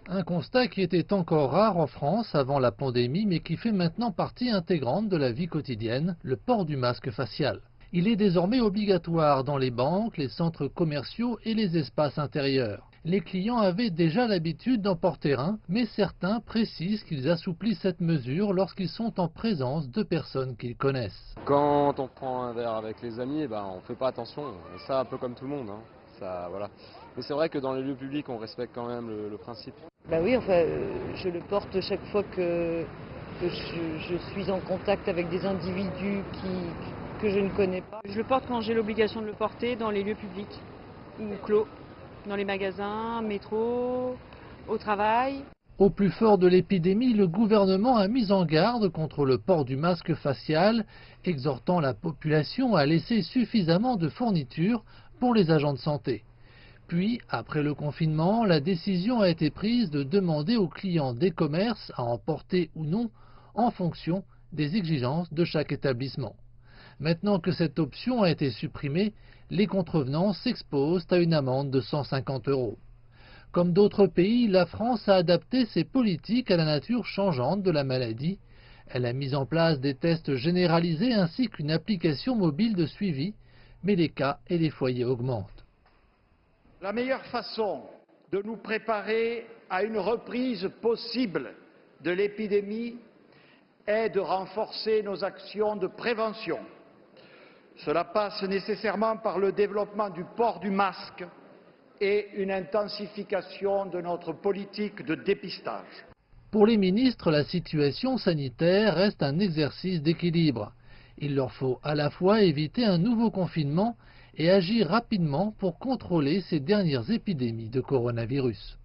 Un constat qui était encore rare en France avant la pandémie, mais qui fait maintenant partie intégrante de la vie quotidienne, le port du masque facial. Il est désormais obligatoire dans les banques, les centres commerciaux et les espaces intérieurs. Les clients avaient déjà l'habitude d'en porter un, mais certains précisent qu'ils assouplissent cette mesure lorsqu'ils sont en présence de personnes qu'ils connaissent. Quand on prend un verre avec les amis, eh ben, on fait pas attention. Ça, un peu comme tout le monde, hein. Ça, voilà. Mais c'est vrai que dans les lieux publics, on respecte quand même le principe. Bah oui, enfin, je le porte chaque fois que je suis en contact avec des individus que je ne connais pas. Je le porte quand j'ai l'obligation de le porter dans les lieux publics ou clos, dans les magasins, métro, au travail. Au plus fort de l'épidémie, le gouvernement a mis en garde contre le port du masque facial, exhortant la population à laisser suffisamment de fournitures pour les agents de santé. Puis, après le confinement, la décision a été prise de demander aux clients des commerces à en porter ou non en fonction des exigences de chaque établissement. Maintenant que cette option a été supprimée, les contrevenants s'exposent à une amende de 150 €. Comme d'autres pays, la France a adapté ses politiques à la nature changeante de la maladie. Elle a mis en place des tests généralisés ainsi qu'une application mobile de suivi, mais les cas et les foyers augmentent. La meilleure façon de nous préparer à une reprise possible de l'épidémie est de renforcer nos actions de prévention. Cela passe nécessairement par le développement du port du masque et une intensification de notre politique de dépistage. Pour les ministres, la situation sanitaire reste un exercice d'équilibre. Il leur faut à la fois éviter un nouveau confinement et agir rapidement pour contrôler ces dernières épidémies de coronavirus.